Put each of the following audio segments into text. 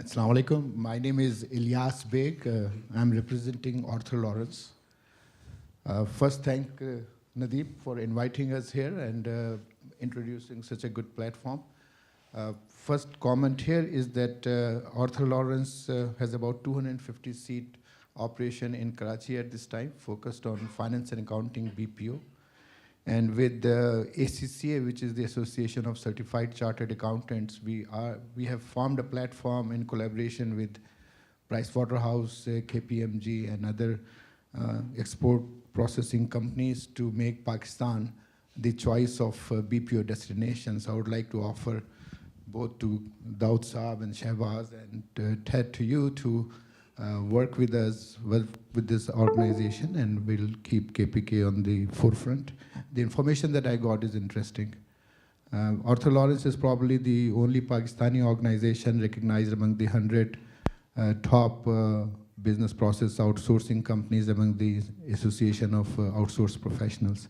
Assalamu alaikum. My name is Ilyas Beg. I'm representing Arthur Lawrence. First, thank Nadeep for inviting us here and introducing such a good platform. First comment here is that Arthur Lawrence has about 250-seat operation in Karachi at this time, focused on finance and accounting BPO. And with the ACCA, which is the Association of Certified Chartered Accountants, we have formed a platform in collaboration with Pricewaterhouse, KPMG, and other export processing companies to make Pakistan the choice of BPO destinations. I would like to offer both to Daud Saab and Shehbaz and Ted to you to work with us with this organization, and we'll keep KPK on the forefront. The information that I got is interesting. Arthur Lawrence is probably the only Pakistani organization recognized among the 100 top business process outsourcing companies among the Association of Outsourced Professionals.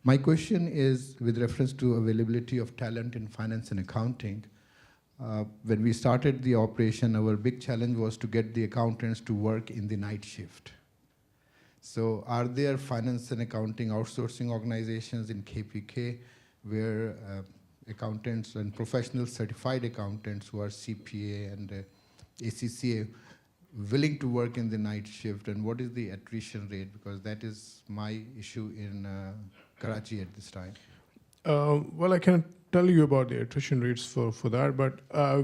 My question is with reference to availability of talent in finance and accounting. When we started the operation, our big challenge was to get the accountants to work in the night shift. So are there finance and accounting outsourcing organizations in KPK where accountants and professional certified accountants who are CPA and ACCA willing to work in the night shift, and what is the attrition rate? Because that is my issue in Karachi at this time. Well, I can't tell you about the attrition rates for that, but I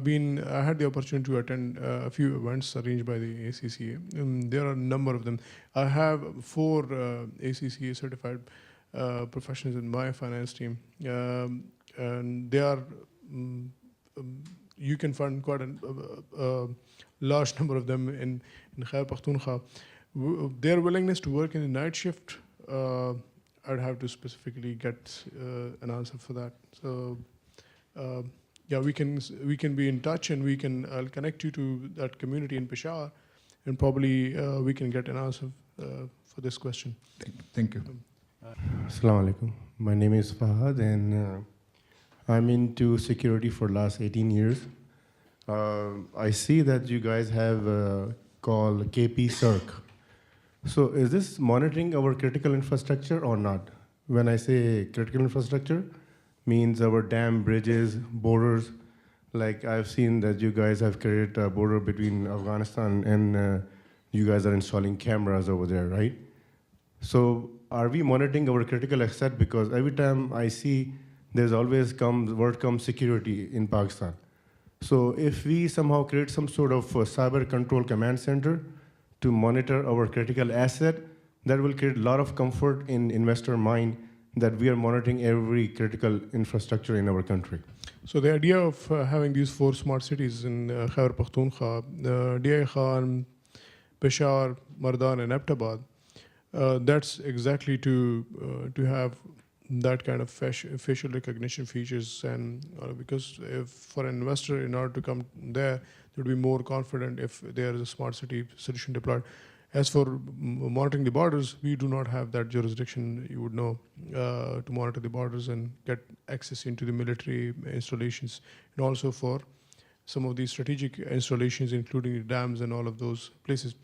had the opportunity to attend a few events arranged by the ACCA. There are a number of them. I have 4 ACCA certified professionals in my finance team, and they are, you can find quite a large number of them in Khyber, Pakhtoon. Their willingness to work in the night shift, I'd have to specifically get an answer for that. So, yeah, we can be in touch, and I'll connect you to that community in Peshawar, and probably we can get an answer for this question. Thank you. Assalamu alaikum. My name is Fahad, and I'm into security for the last 18 years. I see that you guys have called KP-CERC. So is this monitoring our critical infrastructure or not? When I say critical infrastructure, means our dam, bridges, borders. Like I've seen that you guys have created a border between Afghanistan and you guys are installing cameras over there, right? So are we monitoring our critical asset? Because every time I see, there's always word comes security in Pakistan. So if we somehow create some sort of cyber control command center to monitor our critical asset, that will create a lot of comfort in investor mind that we are monitoring every critical infrastructure in our country. So the idea of having these 4 smart cities in Khyber Pakhtoon, DI Khan, Peshawar, Mardan, and Abbottabad, that's exactly to have that kind of facial recognition features, and because if for an investor, in order to come there, they would be more confident if there is a smart city solution deployed. As for monitoring the borders, we do not have that jurisdiction, you would know, to monitor the borders and get access into the military installations, and also for some of these strategic installations, including the dams and all of those places.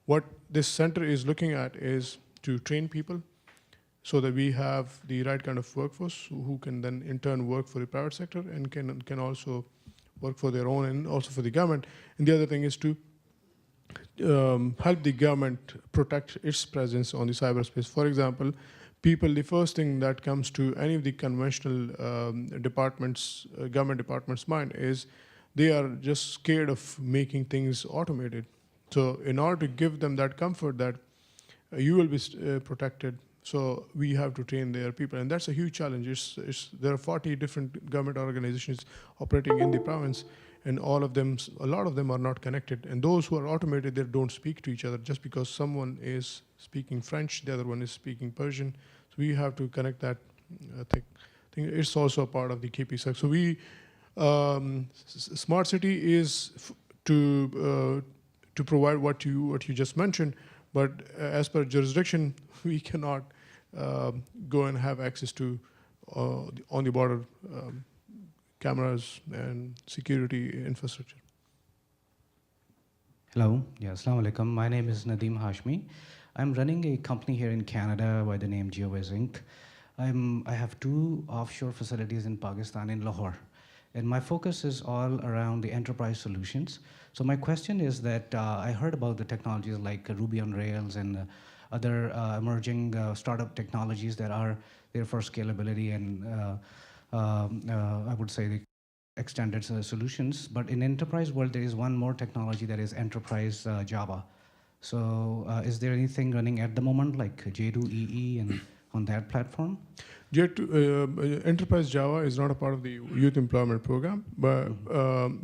What this center is looking at is to train people so that we have the right kind of workforce who can then in turn work for the private sector and can also work for their own and also for the government. And the other thing is to help the government protect its presence on the cyberspace. For example, the first thing that comes to any of the conventional departments, government departments' mind is they are just scared of making things automated. So in order to give them that comfort that you will be protected, so we have to train their people, and that's a huge challenge. There are 40 different government organizations operating in the province, and a lot of them are not connected. And those who are automated, they don't speak to each other. Just because someone is speaking French, the other one is speaking Persian. So we have to connect that thing. I think it's also a part of the KP-CERC. So we, smart city is to provide what you just mentioned, but as per jurisdiction, we cannot go and have access to on the border cameras and security infrastructure. Hello. Yeah, Assalamu alaikum. My name is Nadeem Hashmi. I'm running a company here in Canada by the name GeoWiz Inc. I have two offshore facilities in Pakistan, in Lahore. And my focus is all around the enterprise solutions. So my question is that I heard about the technologies like Ruby on Rails and other emerging startup technologies that are there for scalability and I would say the extended solutions. But in enterprise world, there is one more technology that is enterprise Java. So is there anything running at the moment like J2EE and on that platform? Enterprise Java is not a part of the youth employment program, but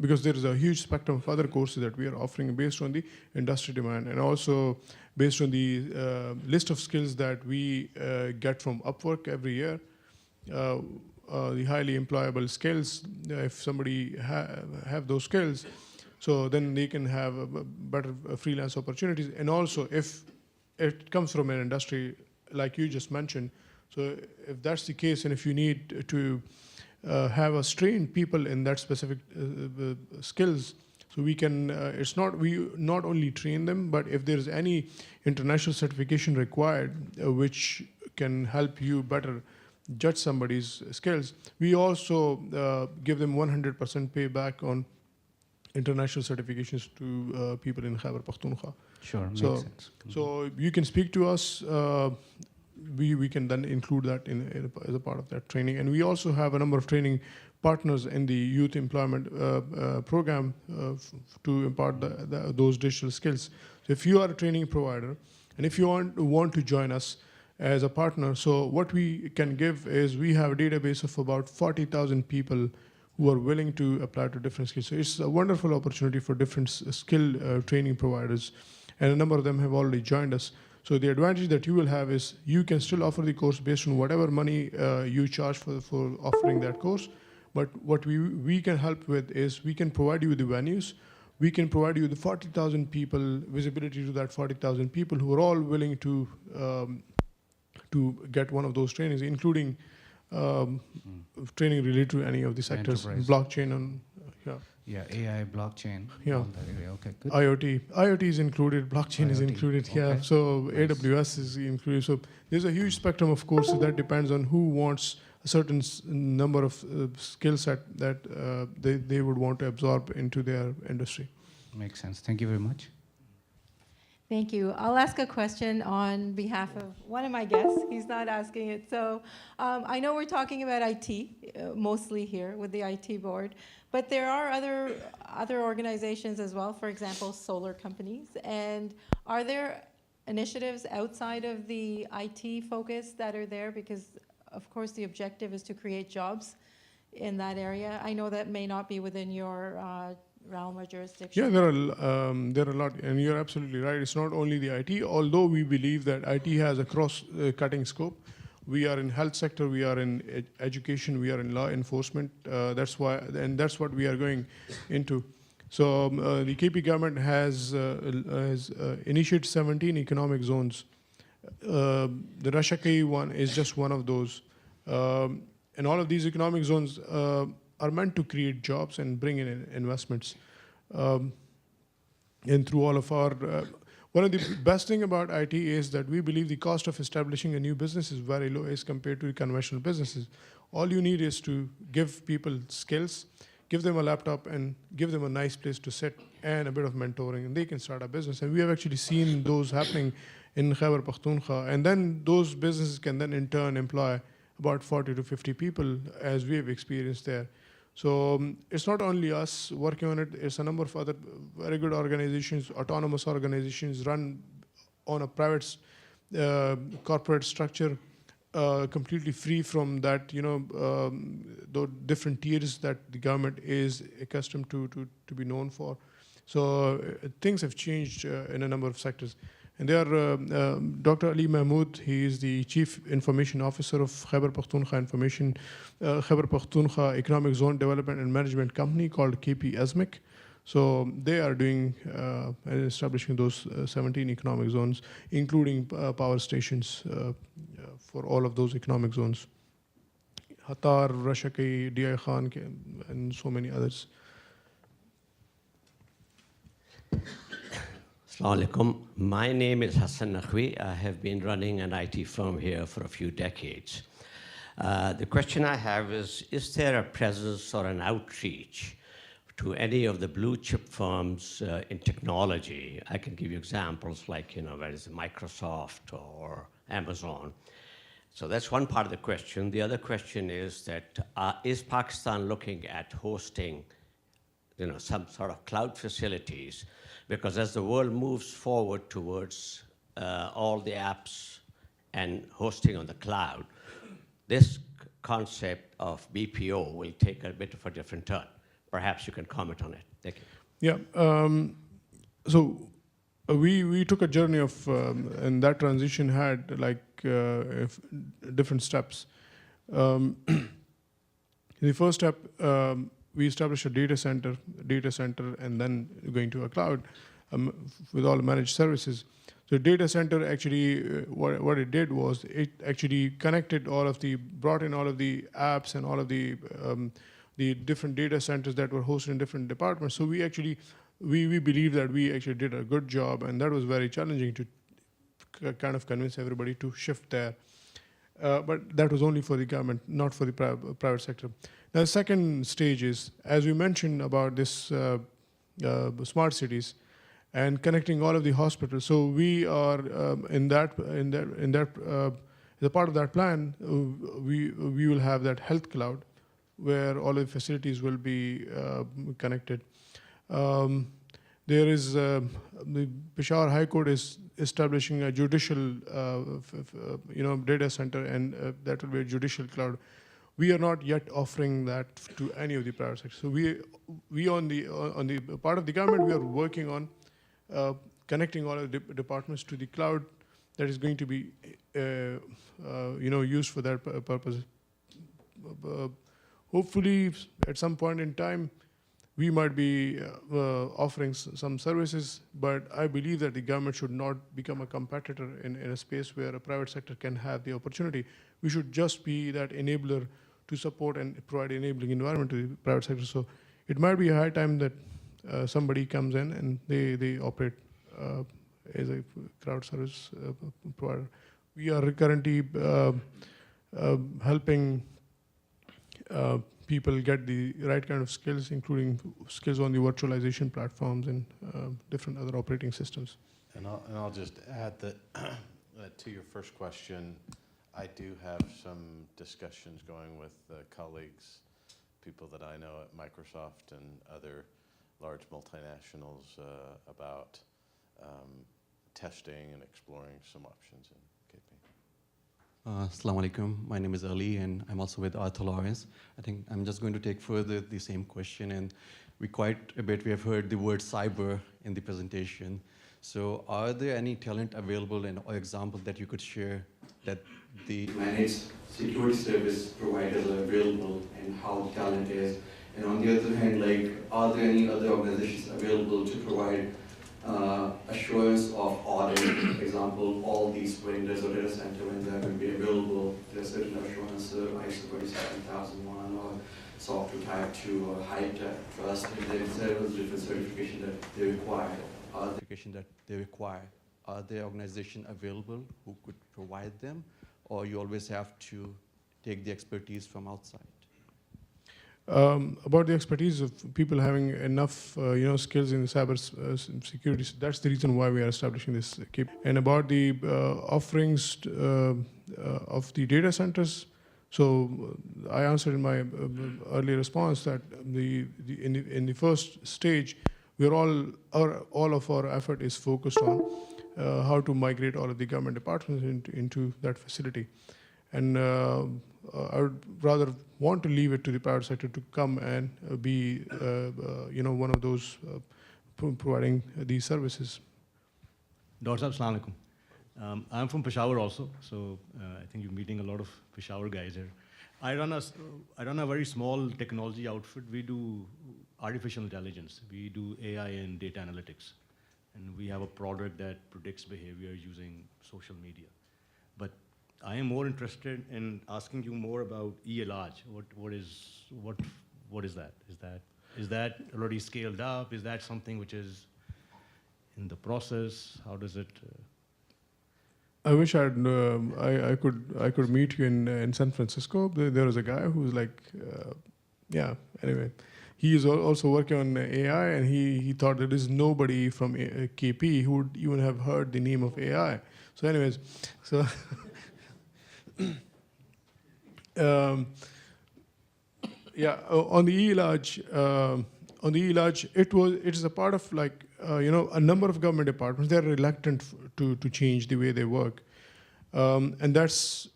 because there is a huge spectrum of other courses that we are offering based on the industry demand and also based on the list of skills that we get from Upwork every year. The highly employable skills, if somebody have those skills, so then they can have a better freelance opportunities. And also if it comes from an industry like you just mentioned, so if that's the case, and if you need to have us trained people in that specific skills, so we can, we not only train them, but if there's any international certification required, which can help you better judge somebody's skills, we also give them 100% payback on international certifications to people in Khyber Pakhtoon. Sure, makes sense. So you can speak to us. We can then include that as a part of that training. And we also have a number of training partners in the youth employment program to impart those digital skills. So if you are a training provider, and if you want to join us as a partner, so what we can give is we have a database of about 40,000 people who are willing to apply to different skills. So it's a wonderful opportunity for different skill training providers, and a number of them have already joined us. So the advantage that you will have is you can still offer the course based on whatever money you charge for offering that course. But what we can help with is we can provide you with the venues. We can provide you the 40,000 people, visibility to that 40,000 people who are all willing to get one of those trainings, including training related to any of the sectors, blockchain and AI, blockchain. Yeah. Okay, good. IoT is included, blockchain is included. Okay. Yeah. So Nice. AWS is included. So there's a huge spectrum of courses that depends on who wants a certain number of skill set that they would want to absorb into their industry. Makes sense. Thank you very much. Thank you. I'll ask a question on behalf of one of my guests. He's not asking it. So I know we're talking about IT, mostly here with the IT board, but there are other organizations as well, for example, solar companies. And are there initiatives outside of the IT focus that are there? Because, of course, the objective is to create jobs in that area. I know that may not be within your realm or jurisdiction. Yeah, there are a lot, and you're absolutely right. It's not only the IT, although we believe that IT has a cross-cutting scope. We are in health sector, we are in education, we are in law enforcement. That's what we are going into. So the KP government has initiated 17 economic zones. The GAYA-KACHEE one is just one of those. And all of these economic zones are meant to create jobs and bring in investments. And through all of our, one of the best thing about IT is that we believe the cost of establishing a new business is very low as compared to conventional businesses. All you need is to give people skills, give them a laptop and give them a nice place to sit and a bit of mentoring, and they can start a business. And we have actually seen those happening in Khyber Pakhtoon. And then those businesses can then in turn employ about 40 to 50 people, as we have experienced there. So it's not only us working on it, it's a number of other very good organizations, autonomous organizations run on a private corporate structure, completely free from that, the different tiers that the government is accustomed to be known for. So things have changed in a number of sectors. And there are Dr. Ali Mahmood, he is the Chief Information Officer of Khyber Pakhtoon Khyber Pakhtoon Economic Zone Development and Management Company called KP ESMIC. So they are doing and establishing those 17 economic zones, including power stations for all of those economic zones. Hatar, Rashaki, DI Khan, and so many others. Assalamu alaikum. My name is Hassan Nakhwi. I have been running an IT firm here for a few decades. The question I have is there a presence or an outreach to any of the blue chip firms in technology? I can give you examples like, where is Microsoft or Amazon. So that's one part of the question. The other question is that is Pakistan looking at hosting some sort of cloud facilities? Because as the world moves forward towards all the apps and hosting on the cloud, this concept of BPO will take a bit of a different turn. Perhaps you can comment on it. Thank you. Yeah. So we took a journey of, and that transition had different steps. The first step, we established a data center, and then going to a cloud with all the managed services. So data center actually, what it did was it actually brought in all of the apps and all of the different data centers that were hosted in different departments. So we believe that we actually did a good job, and that was very challenging to kind of convince everybody to shift there. But that was only for the government, not for the private sector. Now, the second stage is, as we mentioned about this smart cities and connecting all of the hospitals. So we are in that as a part of that plan, we will have that health cloud where all of the facilities will be connected. There is the Peshawar High Court is establishing a judicial data center, and that will be a judicial cloud. We are not yet offering that to any of the private sector. So we on the part of the government, we are working on connecting all of the departments to the cloud that is going to be used for that purpose. Hopefully, at some point in time, we might be offering some services, but I believe that the government should not become a competitor in a space where a private sector can have the opportunity. We should just be that enabler to support and provide enabling environment to the private sector. So it might be a high time that somebody comes in and they operate as a cloud service provider. We are currently helping people get the right kind of skills, including skills on the virtualization platforms and different other operating systems. And I'll just add that to your first question, I do have some discussions going with colleagues, people that I know at Microsoft and other large multinationals about testing and exploring some options in KP. Assalamu alaikum. My name is Ali, and I'm also with Arthur Lawrence. I think I'm just going to take further the same question, and we have heard the word cyber in the presentation. So are there any talent available or examples that you could share that the managed security service providers are available and how the talent is? And on the other hand, are there any other organizations available to provide assurance of audit? For example, all these vendors or data center vendors will be available. There's certain assurance, ISO 27001 or SOC 2 Type 2 or high-tech trust, and there's several different certifications that they require. Are there organizations available who could provide them, or you always have to take the expertise from outside? About the expertise of people having enough skills in cyber security, that's the reason why we are establishing this KP. And about the offerings of the data centers, so I answered in my earlier response that in the first stage, all of our effort is focused on how to migrate all of the government departments into that facility. And I would rather want to leave it to the private sector to come and be one of those providing these services. Dr. Assalamu alaikum. I'm from Peshawar also, so I think you're meeting a lot of Peshawar guys here. I run a very small technology outfit. We do artificial intelligence. We do AI and data analytics. And we have a product that predicts behavior using social media. But I am more interested in asking you more about e-Ilaj. What is that? Is that already scaled up? Is that something which is in the process? How does it? I wish I could meet you in San Francisco. There was a guy who's like, yeah. Anyway, he is also working on AI, and he thought there is nobody from KP who would even have heard the name of AI. So, anyways, so. Yeah, on the e-Lodge, it is a part of like a number of government departments. They're reluctant to change the way they work, and that's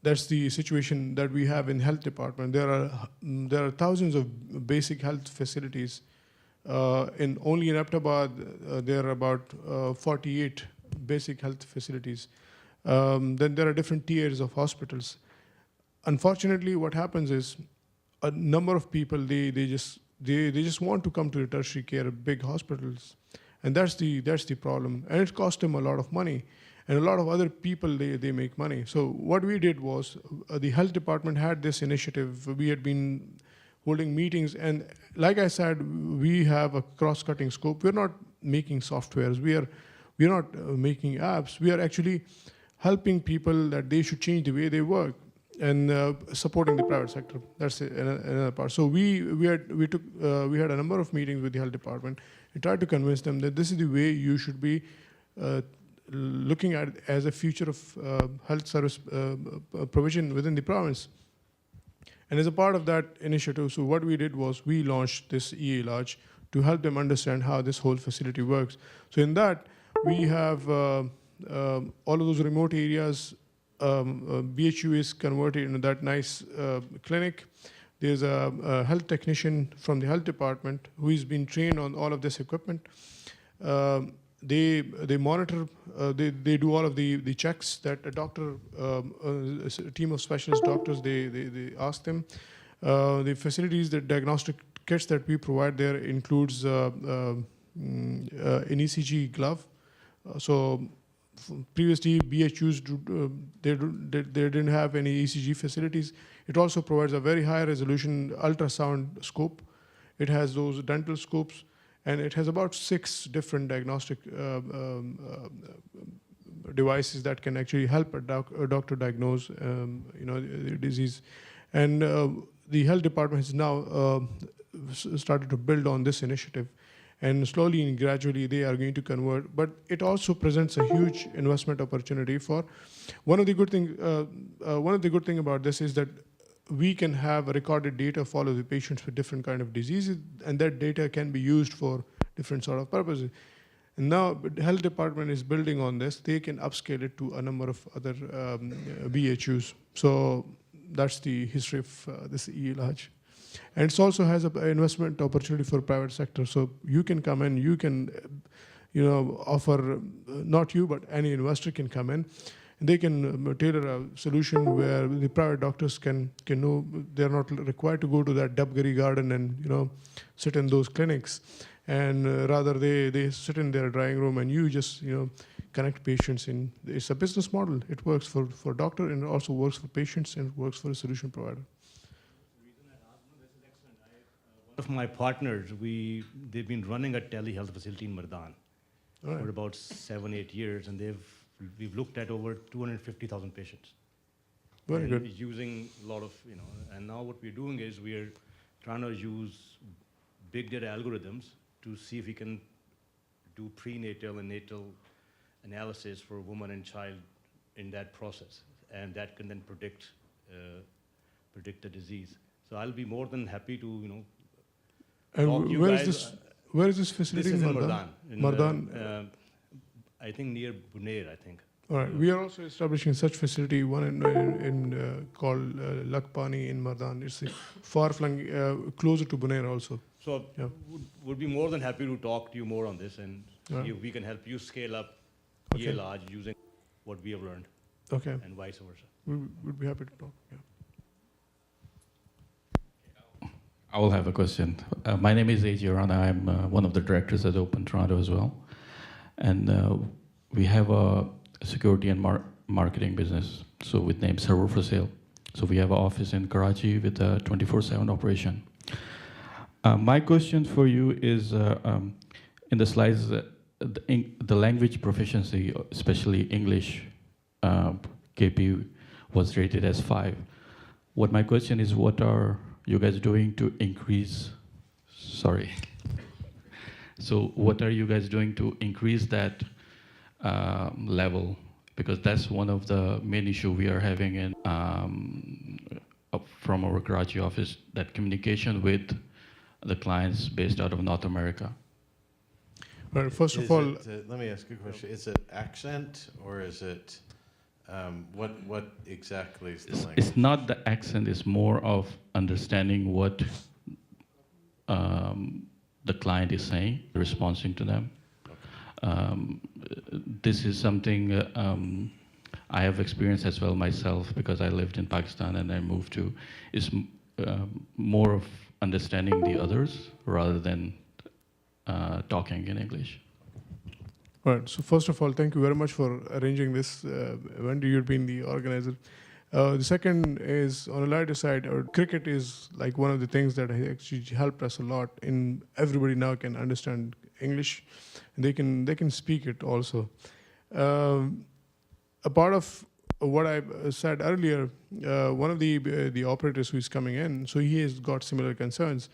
the situation that we have in health department. There are thousands of basic health facilities. Only in Aptabad, there are about 48 basic health facilities. Then there are different tiers of hospitals. Unfortunately, what happens is a number of people they just want to come to the tertiary care, big hospitals, and that's the problem. And it costs them a lot of money, and a lot of other people they make money. So what we did was the health department had this initiative. We had been holding meetings, and like I said, we have a cross-cutting scope. We're not making softwares. We're not making apps. We are actually helping people that they should change the way they work, and supporting the private sector. That's another part. So we had a number of meetings with the health department. We tried to convince them that this is the way you should be looking at it as a future of health service provision within the province. And as a part of that initiative, so what we did was we launched this e-Lodge to help them understand how this whole facility works. So in that, we have all of those remote areas. BHU is converted into that nice clinic. There's a health technician from the health department who has been trained on all of this equipment. They monitor, they do all of the checks that a doctor, a team of specialist doctors, they ask them. The facilities, the diagnostic kits that we provide there includes an ECG glove. So previously, BHUs they didn't have any ECG facilities. It also provides a very high resolution ultrasound scope. It has those dental scopes, and it has about 6 different diagnostic devices that can actually help a doctor diagnose, the disease. And the health department has now started to build on this initiative. And slowly and gradually they are going to convert. But it also presents a huge investment opportunity for one of the good thing about this is that we can have a recorded data follow the patients with different kind of diseases, and that data can be used for different sort of purposes. And now the health department is building on this. They can upscale it to a number of other BHUs. So that's the history of this e-Lodge. And it also has an investment opportunity for private sector. So you can come in, you can, offer, not you, but any investor can come in. And they can tailor a solution where the private doctors can know they're not required to go to that Dubgari garden and, sit in those clinics. And rather they sit in their drawing room and you just, connect patients in. It's a business model. It works for doctor and it also works for patients and it works for a solution provider. One of my partners, they've been running a telehealth facility in Mardan for about 7-8 years, and we've looked at over 250,000 patients. Very good. Using a lot of, and now what we're doing is we're trying to use big data algorithms to see if we can do prenatal and natal analysis for woman and child in that process, and that can then predict the disease. So I'll be more than happy to, And where is this facility? This is in Mardan. Mardan. I think near Bunair, I think. All right. We are also establishing such facility, one in called Lakpani in Mardan. It's far-flung, closer to Bunair also. So would be more than happy to talk to you more on this, and we can help you scale up e-Lodge using what we have learned. Okay. And vice versa. We would be happy to talk. Yeah. I will have a question. My name is A.J. Rana. I'm one of the directors at Open Toronto as well. And we have a security and marketing business, so with name Server for Sale. So we have an office in Karachi with a 24/7 operation. My question for you is, in the slides, the language proficiency, especially English, KP was rated as 5. What my question is, what are you guys doing to increase, sorry. So what are you guys doing to increase that level? Because that's one of the main issue we are having in from our Karachi office, that communication with the clients based out of North America. Well, first of all, let me ask you a question. Is it accent or is it what exactly is the language? It's not the accent. It's more of understanding what the client is saying, responding to them. This is something I have experienced as well myself, because I lived in Pakistan and I moved to. It's more of understanding the others rather than talking in English. All right. So first of all, thank you very much for arranging this event. You've been the organizer. The second is, on a lighter side, cricket is like one of the things that actually helped us a lot. In everybody now can understand English, and they can speak it also. A part of what I said earlier, one of the operators who is coming in, so he has got similar concerns,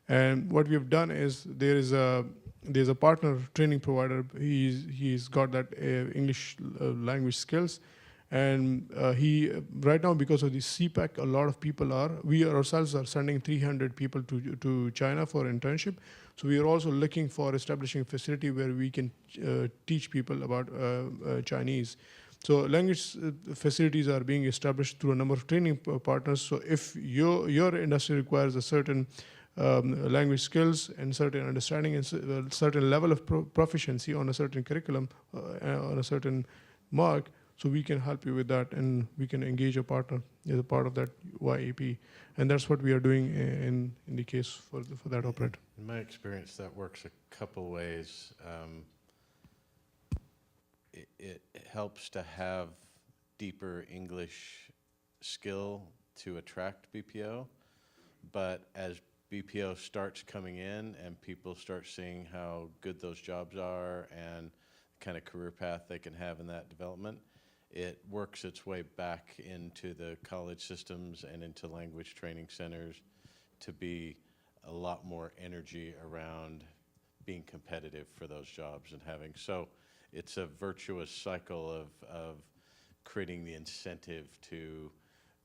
and what we have done is there's a partner training provider. He's got that English language skills. And he right now, because of the CPAC, a lot of people we ourselves are sending 300 people to China for internship. So we are also looking for establishing a facility where we can teach people about Chinese. So language facilities are being established through a number of training partners. So if your industry requires a certain language skills and certain understanding and certain level of proficiency on a certain curriculum, on a certain mark, so we can help you with that, and we can engage a partner as a part of that YAP. And that's what we are doing in the case for that operator. In my experience, that works a couple ways. It helps to have deeper English skill to attract BPO, but as BPO starts coming in and people start seeing how good those jobs are and the kind of career path they can have in that development, it works its way back into the college systems and into language training centers to be a lot more energy around being competitive for those jobs and having. So it's a virtuous cycle of creating the incentive to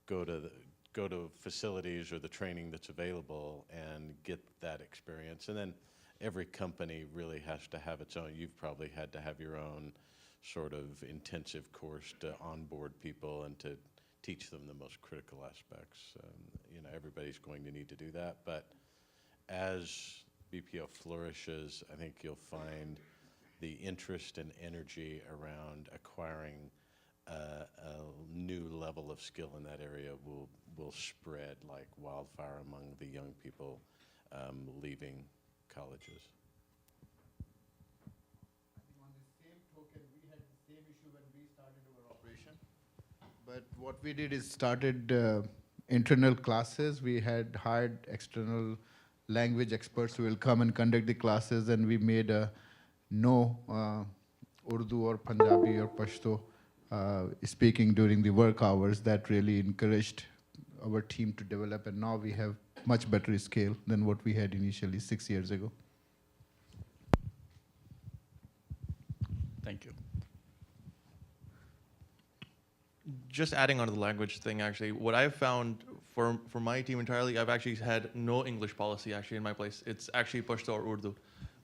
go to facilities or the training that's available and get that experience. And then every company really has to have its own. You've probably had to have your own sort of intensive course to onboard people and to teach them the most critical aspects. Everybody's going to need to do that, but as BPO flourishes, I think you'll find the interest and energy around acquiring a new level of skill in that area will spread like wildfire among the young people leaving colleges. But what we did is started internal classes. We had hired external language experts who will come and conduct the classes, and we made no Urdu or Punjabi or Pashto speaking during the work hours. That really encouraged our team to develop, and now we have much better scale than what we had initially 6 years ago. Thank you. Just adding on to the language thing, actually, what I've found for my team entirely, I've actually had no English policy actually in my place. It's actually Pashto or Urdu.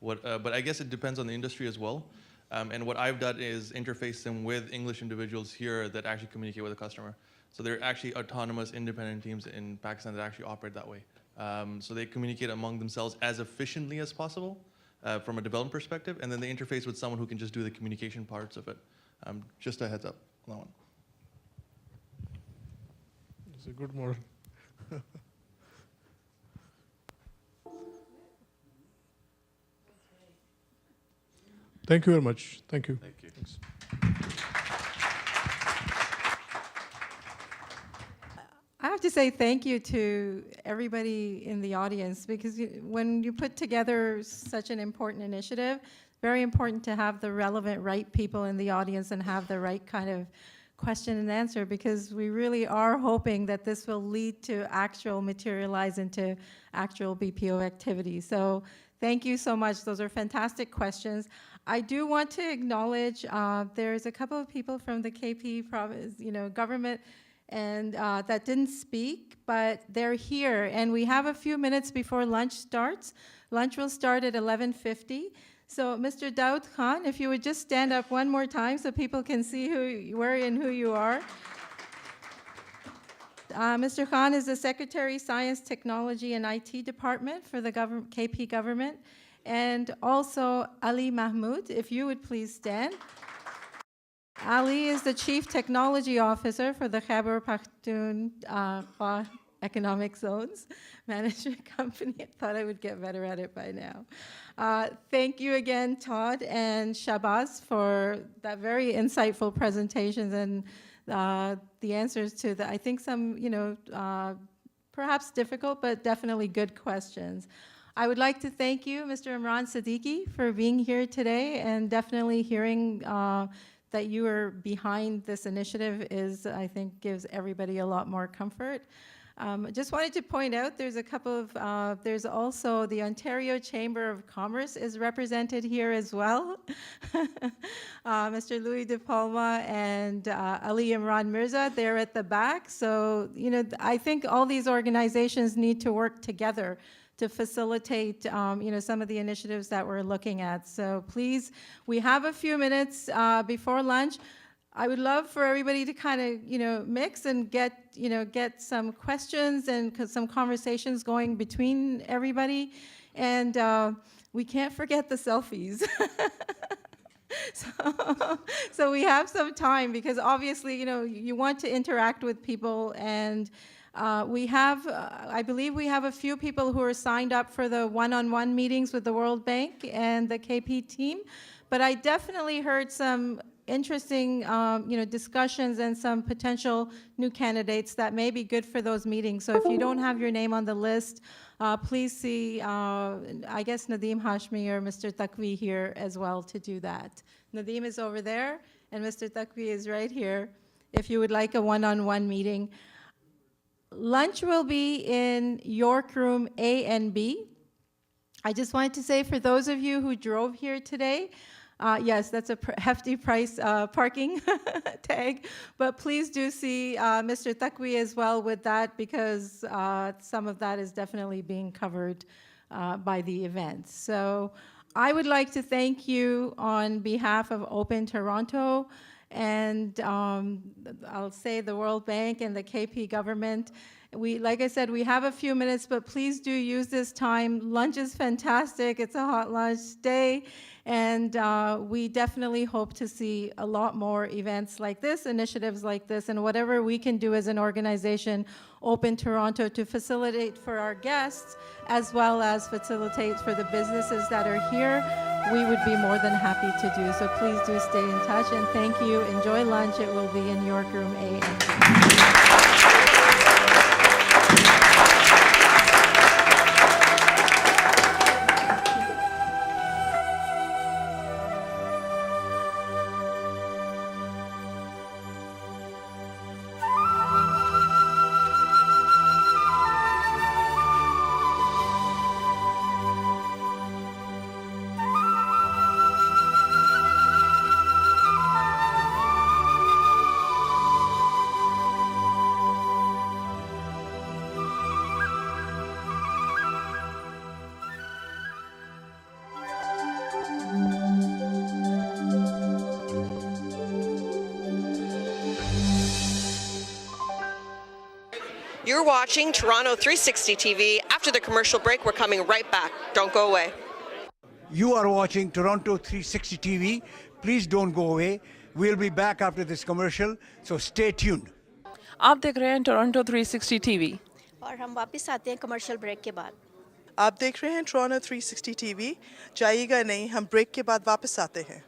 But I guess it depends on the industry as well. And what I've done is interface them with English individuals here that actually communicate with the customer. So they're actually autonomous, independent teams in Pakistan that actually operate that way. So they communicate among themselves as efficiently as possible from a development perspective, and then they interface with someone who can just do the communication parts of it. Just a heads up on that one. It's a good model. Thank you very much. Thank you. Thank you. Thanks. I have to say thank you to everybody in the audience, because when you put together such an important initiative, very important to have the relevant right people in the audience and have the right kind of question and answer, because we really are hoping that this will lead to actual materialize into actual BPO activity. So thank you so much. Those are fantastic questions. I do want to acknowledge there's a couple of people from the KP province, government, and that didn't speak, but they're here. And we have a few minutes before lunch starts. Lunch will start at 11:50. So Mr. Daud Khan, if you would just stand up one more time so people can see who you are and who you are. Mr. Khan is the Secretary, Science, Technology, and IT Department for the KP government. And also Ali Mahmood, if you would please stand. Ali is the Chief Technology Officer for the Khyber, Pakhtoon, Khwa Economic Zones Management Company. I thought I would get better at it by now. Thank you again, Todd and Shabazz, for that very insightful presentations and the answers to I think some, perhaps difficult, but definitely good questions. I would like to thank you, Mr. Imran Siddiqui, for being here today, and definitely hearing that you are behind this initiative I think, gives everybody a lot more comfort. I just wanted to point out there's a couple of, there's also the Ontario Chamber of Commerce is represented here as well. Mr. Louis De Palma and Ali Imran Mirza, they're at the back. So, I think all these organizations need to work together to facilitate, some of the initiatives that we're looking at. So please, we have a few minutes before lunch. I would love for everybody to kind of, mix and get some questions and some conversations going between everybody. And we can't forget the selfies. So we have some time, because obviously, you want to interact with people, and we have, I believe we have a few people who are signed up for the one-on-one meetings with the World Bank and the KP team, but I definitely heard some interesting, discussions and some potential new candidates that may be good for those meetings. So if you don't have your name on the list, please see, I guess, Nadeem Hashmi or Mr. Taqvi here as well to do that. Nadeem is over there, and Mr. Taqvi is right here if you would like a one-on-one meeting. Lunch will be in York Room A and B. I just wanted to say, for those of you who drove here today, yes, that's a hefty price parking tag, but please do see Mr. Taqvi as well with that, because some of that is definitely being covered by the event. So I would like to thank you on behalf of Open Toronto, and I'll say the World Bank and the KP government. Like I said, we have a few minutes, but please do use this time. Lunch is fantastic. It's a hot lunch day, and we definitely hope to see a lot more events like this, initiatives like this, and whatever we can do as an organization, Open Toronto, to facilitate for our guests, as well as facilitate for the businesses that are here, we would be more than happy to do. So please do stay in touch, and thank you. Enjoy lunch. It will be in York Room A and B. You're watching Toronto 360 TV. After the commercial break, we're coming right back. Don't go away. You are watching Toronto 360 TV. Please don't go away. We'll be back after this commercial, so stay tuned. आप देख रहे हैं Toronto 360 TV और हम वापस आते हैं commercial break के बाद। आप देख रहे हैं टोरंटो 360 टीवी। जाइएगा नहीं, हम ब्रेक के बाद वापस आते हैं।